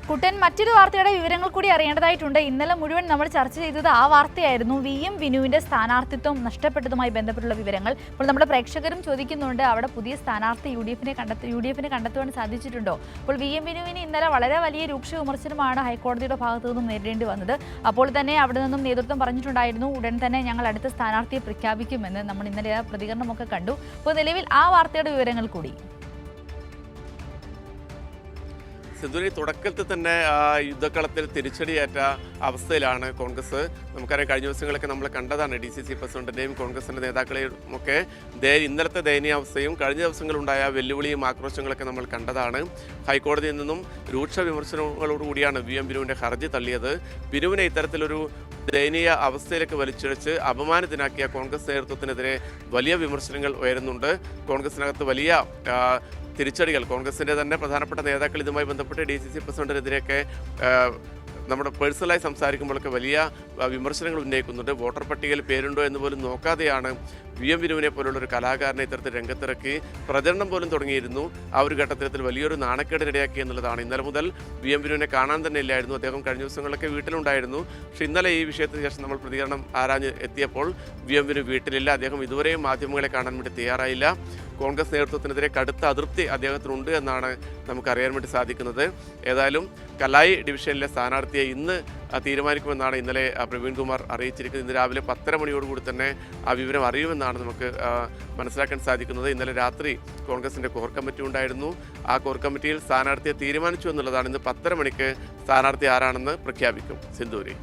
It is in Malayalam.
കുട്ടൻ മറ്റൊരു വാർത്തയുടെ വിവരങ്ങൾ കൂടി അറിയേണ്ടതായിട്ടുണ്ട്. ഇന്നലെ മുഴുവൻ നമ്മൾ ചർച്ച ചെയ്തത് ആ വാർത്തയായിരുന്നു, VM വിനുവിന്റെ സ്ഥാനാർത്ഥിത്വം നഷ്ടപ്പെട്ടതുമായി ബന്ധപ്പെട്ടുള്ള വിവരങ്ങൾ. അപ്പോൾ നമ്മുടെ പ്രേക്ഷകരും ചോദിക്കുന്നുണ്ട്, അവിടെ പുതിയ സ്ഥാനാർത്ഥി യു ഡി എഫിനെ കണ്ടെത്തുവാൻ സാധിച്ചിട്ടുണ്ടോ? അപ്പോൾ VM വിനുവിന് ഇന്നലെ വളരെ വലിയ രൂക്ഷ വിമർശനമാണ് ഹൈക്കോടതിയുടെ ഭാഗത്തു നിന്നും നേരിടേണ്ടി വന്നത്. അപ്പോൾ തന്നെ അവിടെ നിന്നും നേതൃത്വം പറഞ്ഞിട്ടുണ്ടായിരുന്നു, ഉടൻ തന്നെ ഞങ്ങൾ അടുത്ത സ്ഥാനാർത്ഥിയെ പ്രഖ്യാപിക്കുമെന്ന്. നമ്മൾ ഇന്നലെ ആ പ്രതികരണമൊക്കെ കണ്ടു. അപ്പോൾ നിലവിൽ ആ വാർത്തയുടെ വിവരങ്ങൾ കൂടി. സിന്ധുവിന് തുടക്കത്തിൽ തന്നെ യുദ്ധക്കളത്തിൽ തിരിച്ചടിയേറ്റ അവസ്ഥയിലാണ് കോൺഗ്രസ്. നമുക്കറിയാം, കഴിഞ്ഞ ദിവസങ്ങളൊക്കെ നമ്മൾ കണ്ടതാണ് DCC പ്രസിഡന്റിൻ്റെയും കോൺഗ്രസിൻ്റെ നേതാക്കളെയും ഒക്കെ ഇന്നലത്തെ ദയനീയാവസ്ഥയും കഴിഞ്ഞ ദിവസങ്ങളുണ്ടായ വെല്ലുവിളിയും ആക്രോശങ്ങളൊക്കെ നമ്മൾ കണ്ടതാണ്. ഹൈക്കോടതിയിൽ നിന്നും രൂക്ഷ വിമർശനങ്ങളോടുകൂടിയാണ് VM വിനുവിൻ്റെ ഹർജി തള്ളിയത്. വിനുവിനെ ഇത്തരത്തിലൊരു ദയനീയ അവസ്ഥയിലേക്ക് വലിച്ചിഴച്ച് അപമാനത്തിനാക്കിയ കോൺഗ്രസ് നേതൃത്വത്തിനെതിരെ വലിയ വിമർശനങ്ങൾ ഉയരുന്നുണ്ട്. കോൺഗ്രസിനകത്ത് വലിയ തിരിച്ചടികൾ, കോൺഗ്രസിൻ്റെ തന്നെ പ്രധാനപ്പെട്ട നേതാക്കൾ ഇതുമായി ബന്ധപ്പെട്ട് DCC പ്രസിഡന്റിനെതിരെയൊക്കെ നമ്മുടെ പേഴ്സണലായി സംസാരിക്കുമ്പോഴൊക്കെ വലിയ വിമർശനങ്ങൾ ഉന്നയിക്കുന്നുണ്ട്. വോട്ടർ പട്ടികയിൽ പേരുണ്ടോ എന്ന് പോലും നോക്കാതെയാണ് VM വിനുവിനെ പോലുള്ളൊരു കലാകാരനെ ഇത്തരത്തിൽ രംഗത്തിറക്കി പ്രചരണം പോലും തുടങ്ങിയിരുന്നു. ആ ഒരു ഘട്ടത്തിൽ വലിയൊരു നാണക്കേടിനിടയാക്കി എന്നുള്ളതാണ്. ഇന്നലെ മുതൽ VM വിനുവിനെ കാണാൻ തന്നെ ഇല്ലായിരുന്നു. അദ്ദേഹം കഴിഞ്ഞ ദിവസങ്ങളൊക്കെ വീട്ടിലുണ്ടായിരുന്നു. പക്ഷേ ഇന്നലെ ഈ വിഷയത്തിന് ശേഷം നമ്മൾ പ്രതികരണം ആരാഞ്ഞ് എത്തിയപ്പോൾ VM വിനു വീട്ടിലില്ല. അദ്ദേഹം ഇതുവരെയും മാധ്യമങ്ങളെ കാണാൻ വേണ്ടി തയ്യാറായില്ല. കോൺഗ്രസ് നേതൃത്വത്തിനെതിരെ കടുത്ത അതൃപ്തി അദ്ദേഹത്തിനുണ്ട് എന്നാണ് നമുക്കറിയാൻ വേണ്ടി സാധിക്കുന്നത്. ഏതായാലും കലായി ഡിവിഷനിലെ സ്ഥാനാർത്ഥിയെ ഇന്ന് തീരുമാനിക്കുമെന്നാണ് ഇന്നലെ പ്രവീൺ കുമാർ അറിയിച്ചിരിക്കുന്നത്. ഇന്ന് രാവിലെ 10:30 മണിയോടുകൂടി തന്നെ ആ വിവരം അറിയുമെന്നാണ് നമുക്ക് മനസ്സിലാക്കാൻ സാധിക്കുന്നത്. ഇന്നലെ രാത്രി കോൺഗ്രസിൻ്റെ കോർ കമ്മിറ്റി ഉണ്ടായിരുന്നു. ആ കോർ കമ്മിറ്റിയിൽ സ്ഥാനാർത്ഥിയെ തീരുമാനിച്ചു എന്നുള്ളതാണ്. ഇന്ന് 10:30 മണിക്ക് സ്ഥാനാർത്ഥി ആരാണെന്ന് പ്രഖ്യാപിക്കും. സിന്ധൂരി.